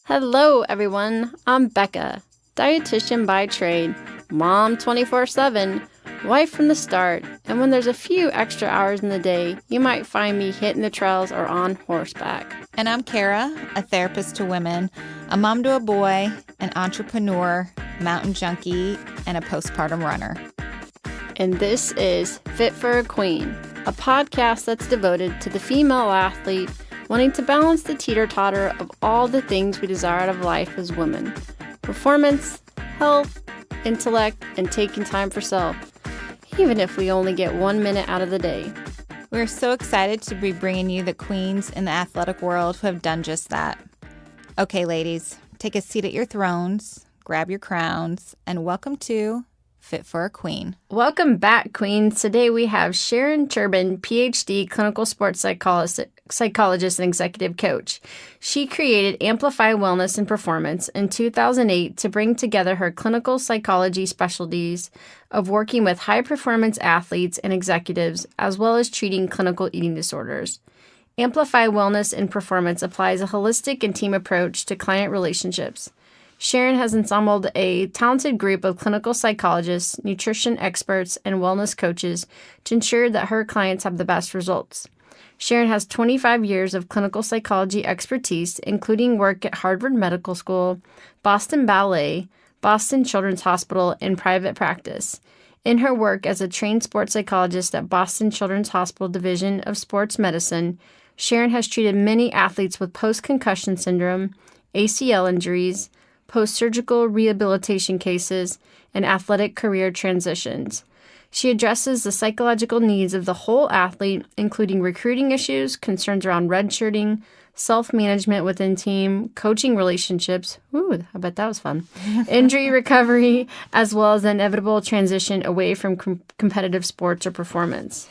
Hello, everyone. I'm Becca, dietitian by trade, mom 24/7, wife from the start, and when there's a few extra hours in the day, you might find me hitting the trails or on horseback. And I'm Kara, a therapist to women, a mom to a boy, an entrepreneur, mountain junkie, and a postpartum runner. And this is Fit for a Queen, a podcast that's devoted to the female athlete wanting to balance the teeter-totter of all the things we desire out of life as women. Performance, health, intellect, and taking time for self, even if we only get 1 minute out of the day. We're so excited to be bringing you the queens in the athletic world who have done just that. Okay, ladies, take a seat at your thrones, grab your crowns, and welcome to Fit for a Queen. Welcome back, queens. Today we have Sharon Chirban, PhD, clinical sports psychologist and executive coach. She created Amplify Wellness and Performance in 2008 to bring together her clinical psychology specialties of working with high-performance athletes and executives, as well as treating clinical eating disorders. Amplify Wellness and Performance applies a holistic and team approach to client relationships. Sharon has assembled a talented group of clinical psychologists, nutrition experts, and wellness coaches to ensure that her clients have the best results. Sharon has 25 years of clinical psychology expertise, including work at Harvard Medical School, Boston Ballet, Boston Children's Hospital, and private practice. In her work as a trained sports psychologist at Boston Children's Hospital Division of Sports Medicine, Sharon has treated many athletes with post-concussion syndrome, ACL injuries, post-surgical rehabilitation cases, and athletic career transitions. She addresses the psychological needs of the whole athlete, including recruiting issues, concerns around redshirting, self-management within team, coaching relationships, I bet that was fun, injury recovery, as well as the inevitable transition away from competitive sports or performance.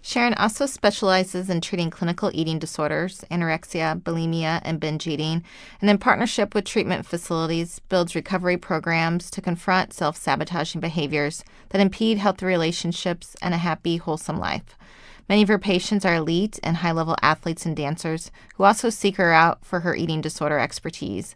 Sharon also specializes in treating clinical eating disorders, anorexia, bulimia, and binge eating, and in partnership with treatment facilities, builds recovery programs to confront self-sabotaging behaviors that impede healthy relationships and a happy, wholesome life. Many of her patients are elite and high-level athletes and dancers who also seek her out for her eating disorder expertise.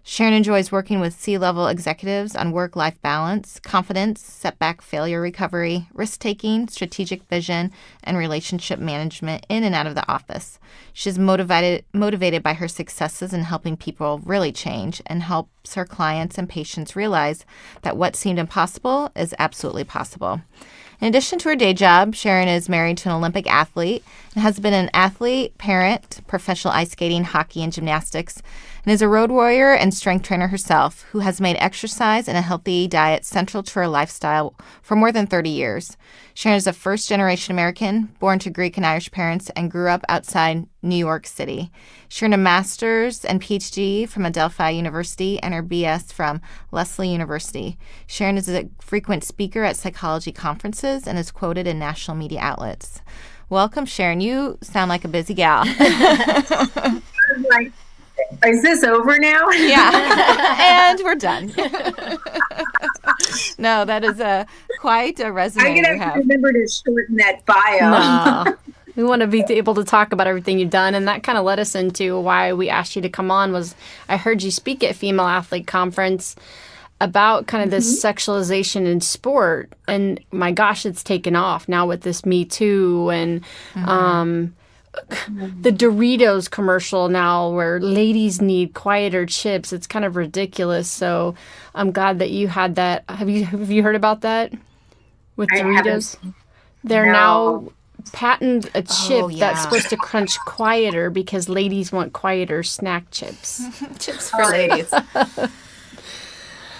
Sharon enjoys working with C-level executives on work-life balance, confidence, setback failure recovery, risk-taking, strategic vision, and relationship management in and out of the office. She's motivated by her successes in helping people really change and helps her clients and patients realize that what seemed impossible is absolutely possible. In addition to her day job, Sharon is married to an Olympic athlete and has been an athlete, parent, professional ice skating, hockey, and gymnastics, and is a road warrior and strength trainer herself who has made exercise and a healthy diet central to her lifestyle for more than 30 years. Sharon is a first-generation American, born to Greek and Irish parents, and grew up outside New York City. She earned a master's and PhD from Adelphi University and her BS from Lesley University. Sharon is a frequent speaker at psychology conferences and is quoted in national media outlets. Welcome, Sharon. You sound like a busy gal. Is this over now? Yeah, and we're done. No, that is quite a resume I'm going to have to remember to shorten that bio. No. We want to be able to talk about everything you've done, and that kind of led us into why we asked you to come on. Was I heard you speak at Female Athlete Conference about kind of this sexualization in sport, and my gosh, it's taken off now with this Me Too and the Doritos commercial now where ladies need quieter chips. It's kind of ridiculous. So I'm glad that you had that. Have you heard about that with Doritos? They're now patent a chip that's supposed to crunch quieter because ladies want quieter snack chips. Chips for ladies.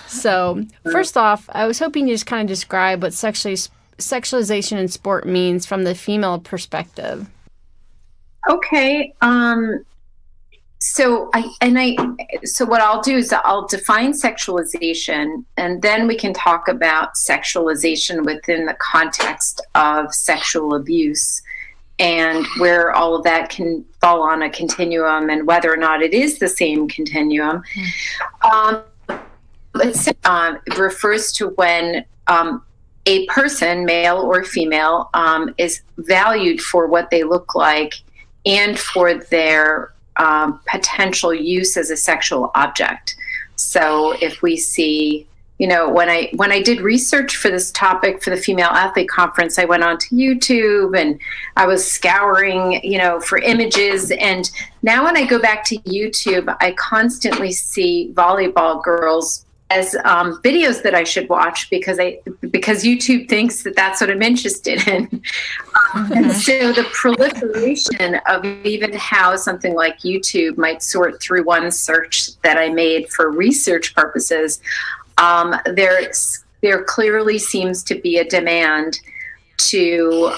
So first off, I was hoping you just kind of describe what sexualization in sport means from the female perspective. Okay. So what I'll do is I'll define sexualization, and then we can talk about sexualization within the context of sexual abuse and where all of that can fall on a continuum and whether or not it is the same continuum. It refers to when a person, male or female, is valued for what they look like and for their potential use as a sexual object. So if we see, when I did research for this topic for the Female Athlete Conference, I went onto YouTube and I was scouring, for images. And now when I go back to YouTube, I constantly see volleyball girls as videos that I should watch because YouTube thinks that that's what I'm interested in. And so the proliferation of even how something like YouTube might sort through one search that I made for research purposes, there clearly seems to be a demand to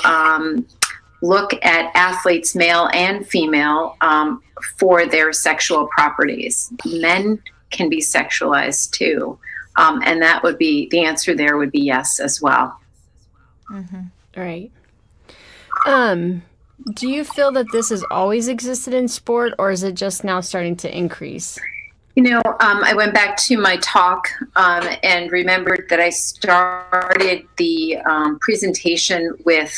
look at athletes, male and female, for their sexual properties. Men can be sexualized too. And that would be, the answer there would be yes as well. Mm-hmm. Right. Do you feel that this has always existed in sport, or is it just now starting to increase? I went back to my talk and remembered that I started the presentation with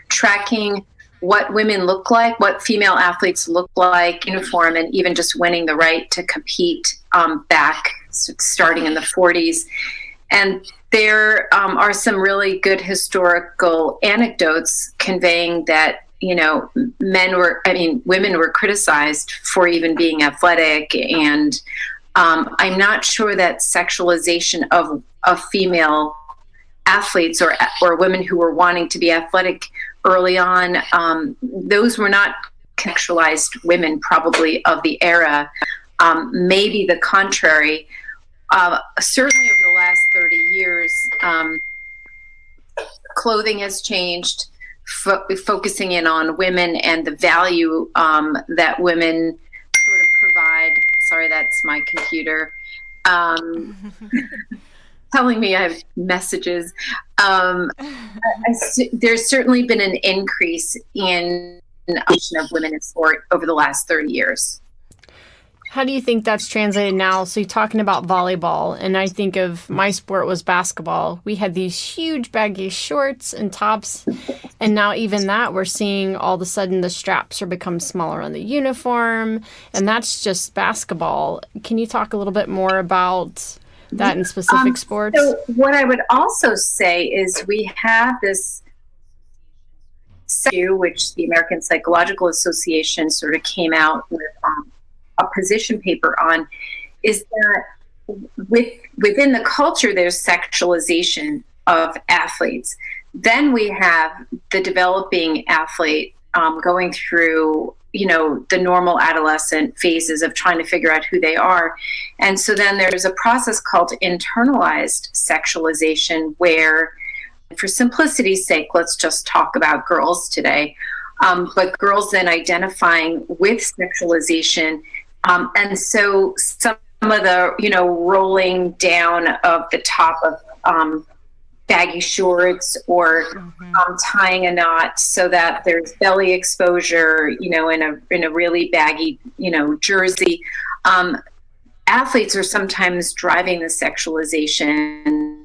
tracking what women look like, what female athletes look like, uniform, and even just winning the right to compete back starting in the 40s. And there are some really good historical anecdotes conveying that, women were criticized for even being athletic. And I'm not sure that sexualization of female athletes or women who were wanting to be athletic early on, those were not sexualized women probably of the era. Maybe the contrary. Certainly over the last 30 years, clothing has changed, focusing in on women and the value that women sort of provide. Sorry, that's my computer. Telling me I have messages. There's certainly been an increase in of women in sport over the last 30 years. How do you think that's translated now? So you're talking about volleyball, and I think of my sport was basketball. We had these huge baggy shorts and tops, and now even that, we're seeing all of a sudden the straps are become smaller on the uniform, and that's just basketball. Can you talk a little bit more about that in specific sports? So what I would also say is we have this which the American Psychological Association sort of came out with a position paper on, is that within the culture there's sexualization of athletes. Then we have the developing athlete going through the normal adolescent phases of trying to figure out who they are. And so then there's a process called internalized sexualization where, for simplicity's sake, let's just talk about girls today, but girls then identifying with sexualization. And so some of the, rolling down of the top of baggy shorts or tying a knot so that there's belly exposure, in a really baggy, jersey. Athletes are sometimes driving the sexualization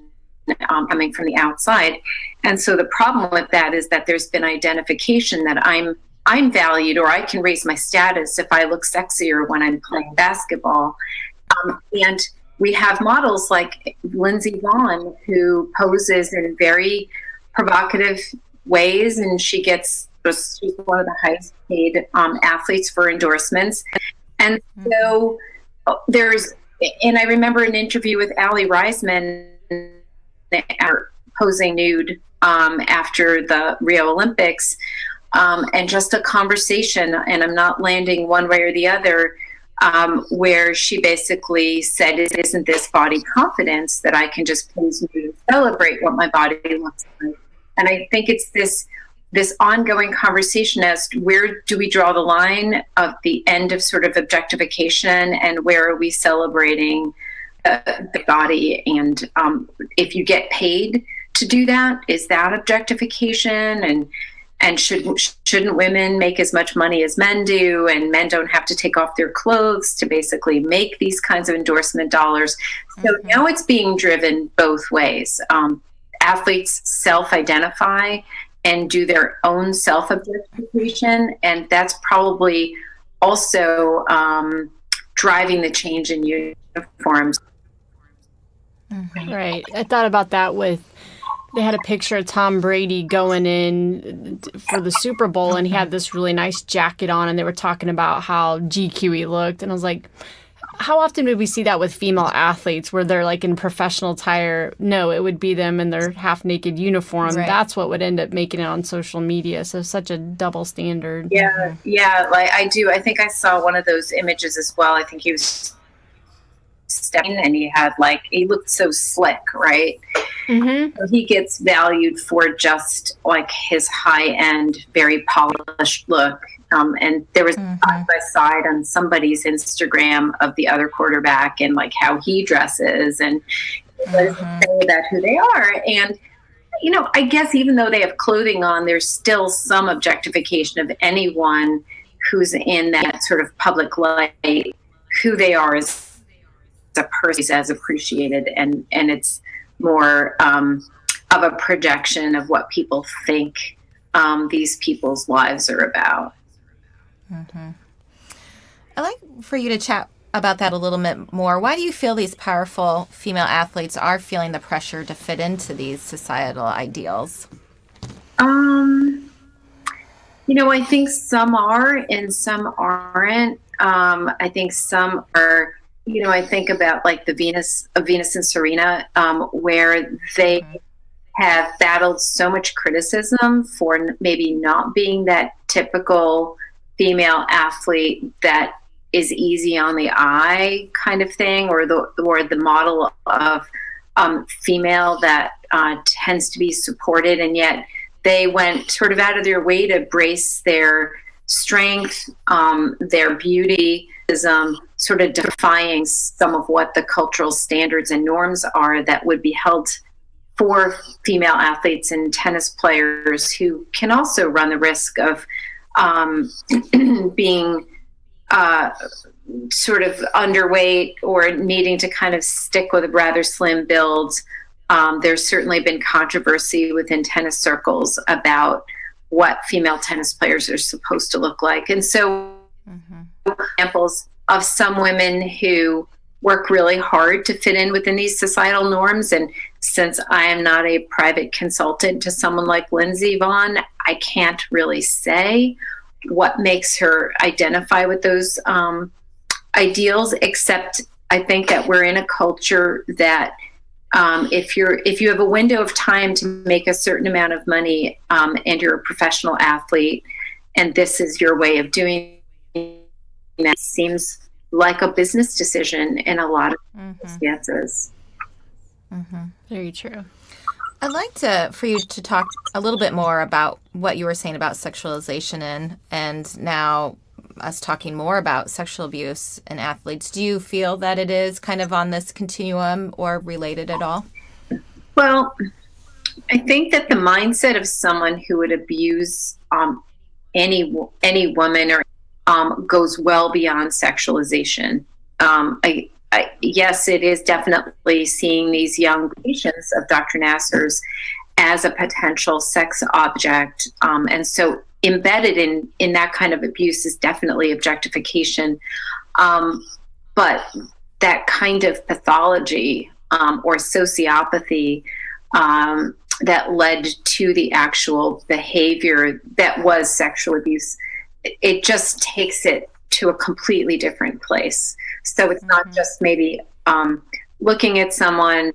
coming from the outside. And so the problem with that is that there's been identification that I'm valued, or I can raise my status if I look sexier when I'm playing basketball. And we have models like Lindsey Vonn, who poses in very provocative ways, and she's one of the highest paid athletes for endorsements. And so and I remember an interview with Allie Reisman posing nude after the Rio Olympics, and just a conversation, and I'm not landing one way or the other, where she basically said, isn't this body confidence that I can just pose nude and celebrate what my body looks like? And I think it's this ongoing conversation as to where do we draw the line of the end of sort of objectification, and where are we celebrating the body? And if you get paid to do that, is that objectification? And shouldn't women make as much money as men do, and men don't have to take off their clothes to basically make these kinds of endorsement dollars? So now it's being driven both ways. Athletes self-identify and do their own self-objectification, and that's probably also driving the change in uniforms. Right. I thought about that they had a picture of Tom Brady going in for the Super Bowl, and he had this really nice jacket on, and they were talking about how GQ he looked. And I was like, how often would we see that with female athletes where they're like in professional attire? No, it would be them in their half-naked uniform. Right. That's what would end up making it on social media. So such a double standard. Yeah, like I do. I think I saw one of those images as well. I think he was stepping and he looked so slick, right? Mm-hmm. So he gets valued for just like his high-end, very polished look. And there was side by side on somebody's Instagram of the other quarterback and like how he dresses, and say that who they are. And I guess even though they have clothing on, there's still some objectification of anyone who's in that sort of public light. Who they are as a person is as appreciated, and it's more of a projection of what people think these people's lives are about. Mm-hmm. I'd like for you to chat about that a little bit more. Why do you feel these powerful female athletes are feeling the pressure to fit into these societal ideals? I think some are and some aren't. I think some are, I think about like the Venus and Serena, where they have battled so much criticism for maybe not being that typical female athlete that is easy on the eye kind of thing, or the model of female that tends to be supported, and yet they went sort of out of their way to brace their strength, their beauty, sort of defying some of what the cultural standards and norms are that would be held for female athletes and tennis players, who can also run the risk of being sort of underweight or needing to kind of stick with a rather slim build. There's certainly been controversy within tennis circles about what female tennis players are supposed to look like. And so examples of some women who work really hard to fit in within these societal norms. And since I am not a private consultant to someone like Lindsey Vonn, I can't really say what makes her identify with those ideals, except I think that we're in a culture that if you have a window of time to make a certain amount of money, and you're a professional athlete, and this is your way of doing that, it seems like a business decision in a lot of circumstances. Very true. I'd like for you to talk a little bit more about what you were saying about sexualization and now us talking more about sexual abuse in athletes. Do you feel that it is kind of on this continuum or related at all? Well, I think that the mindset of someone who would abuse any woman or goes well beyond sexualization. Yes, it is definitely seeing these young patients of Dr. Nassar's as a potential sex object. And so embedded in that kind of abuse is definitely objectification. But that kind of pathology or sociopathy that led to the actual behavior that was sexual abuse, it just takes it to a completely different place. So it's not just maybe looking at someone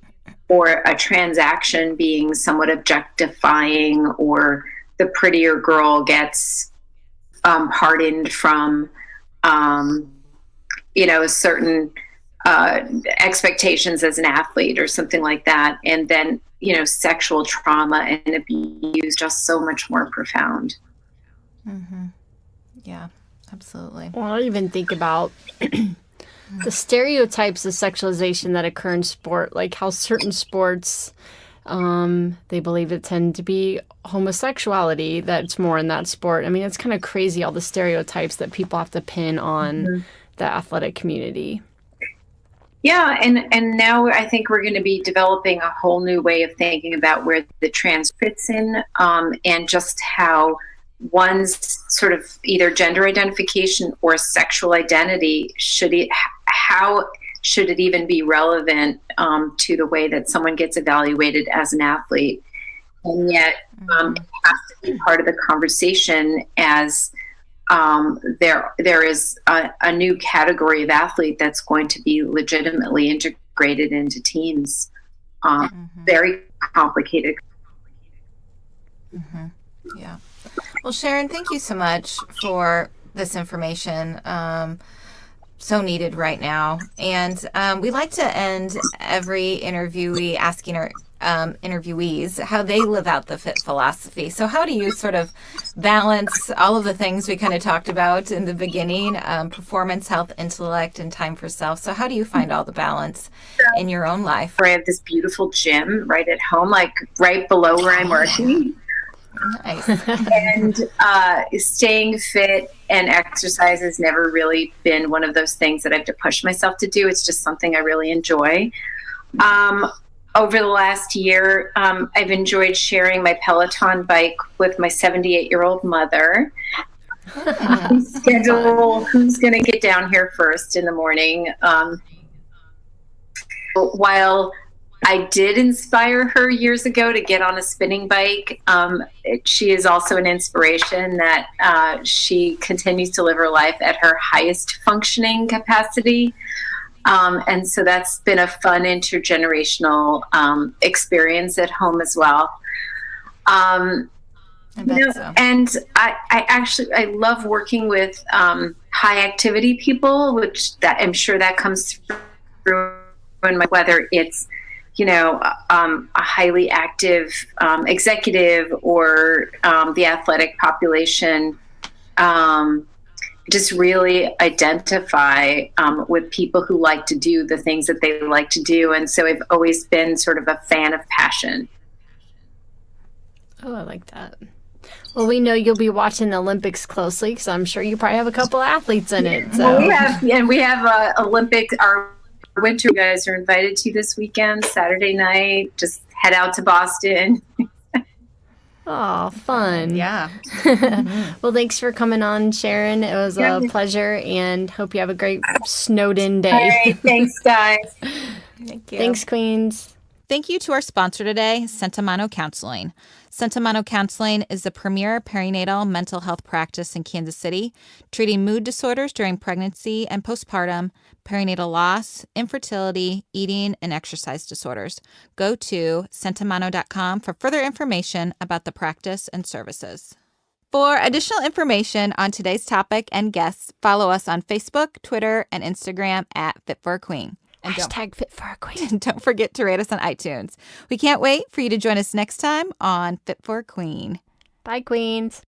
or a transaction being somewhat objectifying, or the prettier girl gets pardoned from certain expectations as an athlete or something like that, and then sexual trauma and abuse just so much more profound. Yeah, absolutely. Well, I even think about the stereotypes of sexualization that occur in sport, like how certain sports, they believe it tend to be homosexuality that's more in that sport. I mean, it's kind of crazy, all the stereotypes that people have to pin on the athletic community. Yeah, and now I think we're going to be developing a whole new way of thinking about where the trans fits in, and just how one's sort of either gender identification or sexual identity, how should it even be relevant to the way that someone gets evaluated as an athlete? And yet it has to be part of the conversation as there is a new category of athlete that's going to be legitimately integrated into teams. Very complicated. Yeah. Well, Sharon, thank you so much for this information. So needed right now. And we like to end every interviewee asking our interviewees how they live out the Phit philosophy. So how do you sort of balance all of the things we kind of talked about in the beginning, performance, health, intellect, and time for self? So how do you find all the balance in your own life? I have this beautiful gym right at home, like right below where I'm working. Nice. And staying fit and exercise has never really been one of those things that I have to push myself to do. It's just something I really enjoy. Over the last year, I've enjoyed sharing my Peloton bike with my 78-year-old mother. Schedule who's going to get down here first in the morning. While I did inspire her years ago to get on a spinning bike, she is also an inspiration that she continues to live her life at her highest functioning capacity. And so that's been a fun intergenerational experience at home as well. I bet so. And I love working with high activity people, which that I'm sure that comes through in whether it's a highly active executive or the athletic population. Just really identify with people who like to do the things that they like to do. And so I've always been sort of a fan of passion. Oh, I like that. Well, we know you'll be watching the Olympics closely, because I'm sure you probably have a couple athletes in it. So. Well, we have Olympics. Our winter guys are invited to this weekend, Saturday night. Just head out to Boston. Oh, fun. Yeah. Well, thanks for coming on, Sharon. It was a pleasure, and hope you have a great snowed-in day. All right, thanks, guys. Thank you. Thanks, Queens. Thank you to our sponsor today, Sentimano Counseling. Sentimano Counseling is the premier perinatal mental health practice in Kansas City, treating mood disorders during pregnancy and postpartum, perinatal loss, infertility, eating, and exercise disorders. Go to sentimano.com for further information about the practice and services. For additional information on today's topic and guests, follow us on Facebook, Twitter, and Instagram at Fit for a Queen. And hashtag Fit for a Queen. Don't forget to rate us on iTunes. We can't wait for you to join us next time on Fit for a Queen. Bye, Queens.